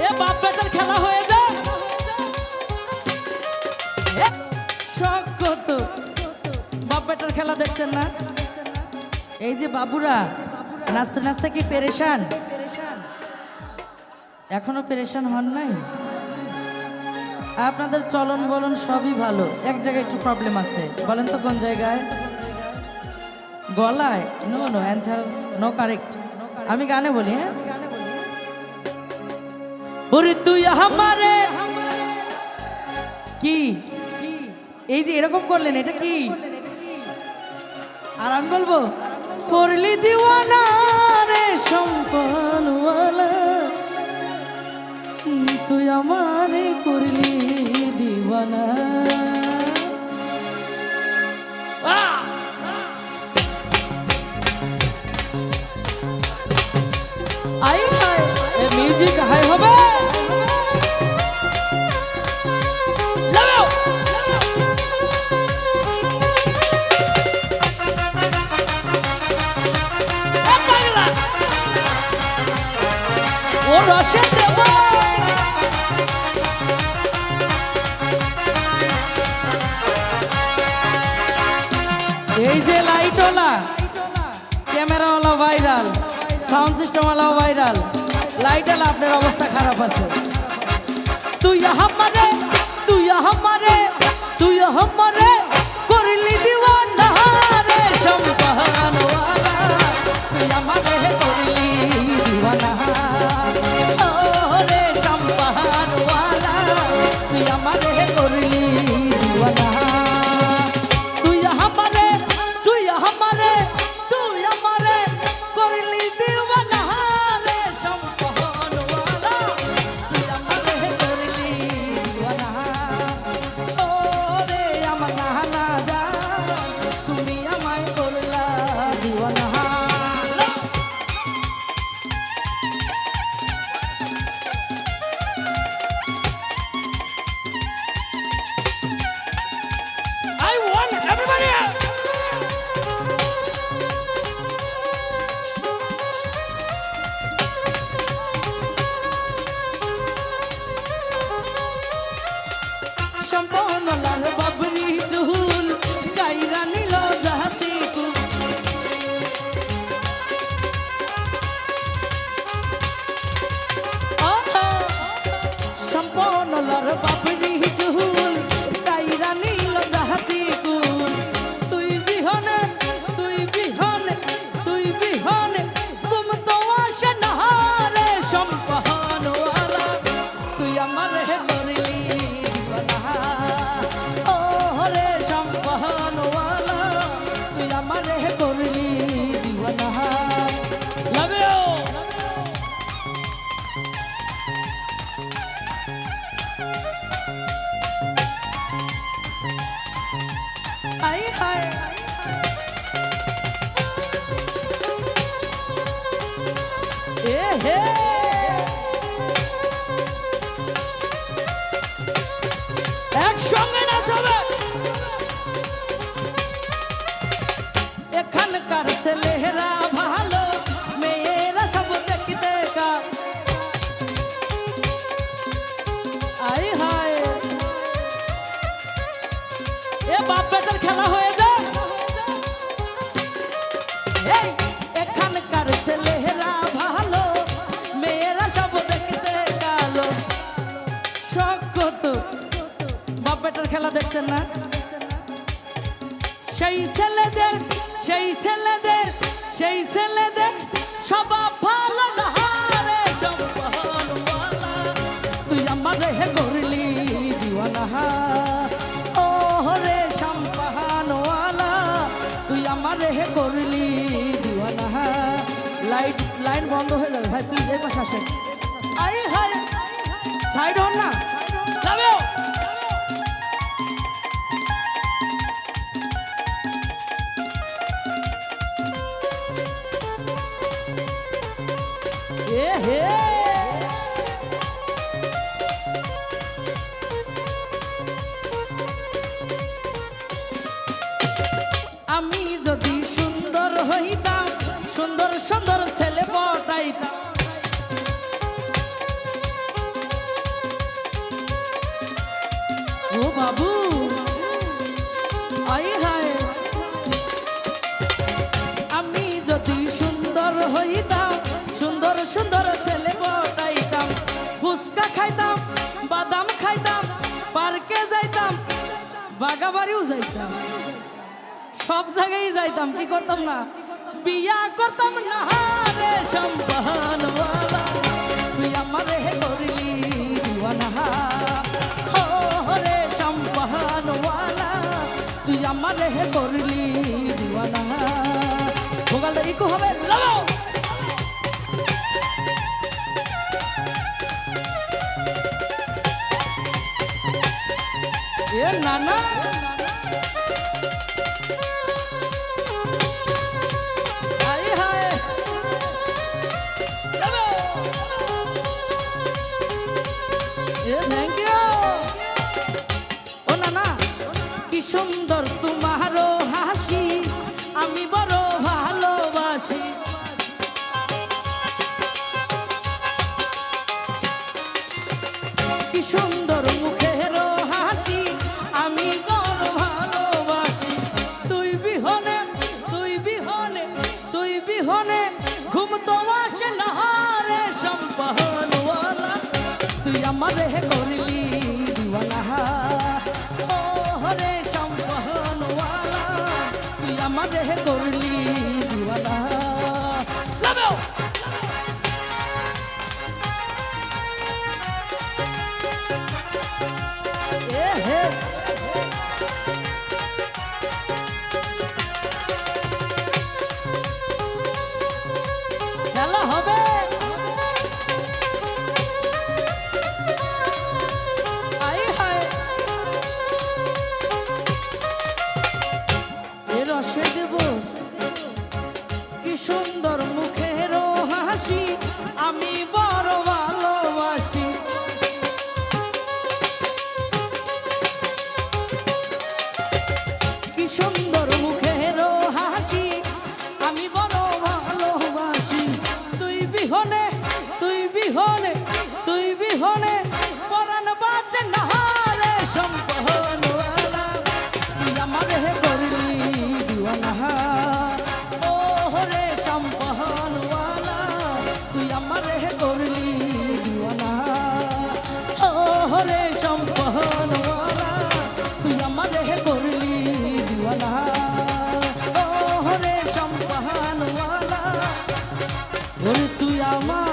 এ বাপ বেটার খেলা হয়ে যায়। শখ কত বাপ বেটার খেলা দেখছেন না? এই যে বাবুরা নাচতে নাচতে কি পেরেশান? এখনো পেরেশান হন নাই? আপনাদের চলন বলন সবই ভালো, এক জায়গায় একটু প্রবলেম আছে। বলেন তো কোন জায়গায়? গলায়? No no answer, no correct. আমি গানে বলি। হ্যাঁ, ওরে তুই আমারে কি এই যে এরকম করলেন, এটা কি? আর আমি বলবো করলি দিওয়ানা রে সম্পনওয়ালা, তুই আমারে করলি দিওয়ানা। আই হাই এ মিউজিক হাই হবে। ও রসে দেব এই যে লাইটওয়ালা, ক্যামেরাওয়ালা ভাইরাল, সাউন্ড সিস্টেমওয়ালা ভাইরাল, লাইটওয়ালা আপনার অবস্থা খারাপ আছে। তুই আমারে তুই আমারে তুই আমারে করলি দিওয়ানা রে সম্পনওয়ালা, তুই আমারে করলি দিওয়ানা। ও রে সম্পনওয়ালা, তুই আমারে করলি দিওয়ানা। তুই আমারে তুই আমারে তুই আমারে করলি দিওয়ানা রে সম্পনওয়ালা, তুই আমারে করলি দিওয়ানা। ও রে আমার নানা জান, তুমি আমায় করলা দিওয়ানা। I want everybody else. সম্পনওয়ালার Babri চুল কাইরা নিল জাহাতি কুল। সম্পনওয়ালার বাবরি চুল কাইরা নিল জাহাতি কুল। তুই বিহনে তুই বিহনে তুই বিহনে ঘুম তো আসে না রে সম্পনওয়ালা, তুই আমারে করলি দিওয়ানা। ও রে সম্পনওয়ালা, তুই আমারে করলি দিওয়ানা। Love you. আই হাই এ হে একসঙ্গে নাচবে। এখানকার ছেলেরা ভালো, মেয়েরা সব দেখতে কা। আই হায় এ বাপ বেটার খেলা হয়ে যায়। এই এখানকার ছেলেরা ভালো, মেয়েরা সব দেখতে কালো। শখ কত বাপ বেটার খেলা দেখছেন না? সেই ছেলেদের সেই ছেলেদের সেই ছেলেদের স্বভাব ভালো না রে সম্পনওয়ালা, তুই আমারে করলি দিওয়ানা। ও রে সম্পনওয়ালা, তুই আমারে করলি দিওয়ানা। লাইন বন্ধ হয়ে যাবে ভাই, প্লিজ এই পাশে আসেন। আই হাই সাইড হন না। Love you. এ হে আমি যদি সুন্দর হইতাম, সুন্দর সুন্দর ছেলে পটাইতাম। সুন্দর ছেলে পটাইতাম, ফুচকা খাইতাম, বাদাম খাইতাম, পার্কে যাইতাম, বাগাবাড়িও যাইতাম, সব জায়গায় যাইতাম। কি করতাম না? বিয়া করতাম না রে সম্পানওয়ালা, তুই আমারে করলি দিওয়ানা। ও রে সম্পানওয়ালা, তুই আমারে করলি দিওয়ানা। ভোগালটা ইকো হবে, লাগাও। এ নানা সুন্দর তোমারও হাসি, আমি বড় ভালোবাসি। কি সুন্দর মুখের হাসি, আমি বড় ভালোবাসি। তুই বিহনে, তুই বিহনে, তুই বিহনে ঘুম তো আসে না রে সম্পানওয়ালা, তুই আমারে করলি দিওয়ানা। আমারে করলি দিওয়ানা। লাগাও। এ হে খেলা হবে। রসে দেব কি সুন্দর মুখের হাসি, আমি বড় ভালোবাসি। কি সুন্দর মুখের হাসি, আমি বড় ভালোবাসি। তুই বিহনে, তুই বিহনে, তুই বিহনে পরাণ বাজে না রে সম্পানওয়ালা, তুই আমারে করলি দিওয়ানা। ও রে সম্পানওয়ালা, তুই আমারে করলি দিওয়ানা। ও রে সম্পানওয়ালা, তুই আমারে করলি দিওয়ানা। ও রে সম্পানওয়ালা, ওরে তুই আমার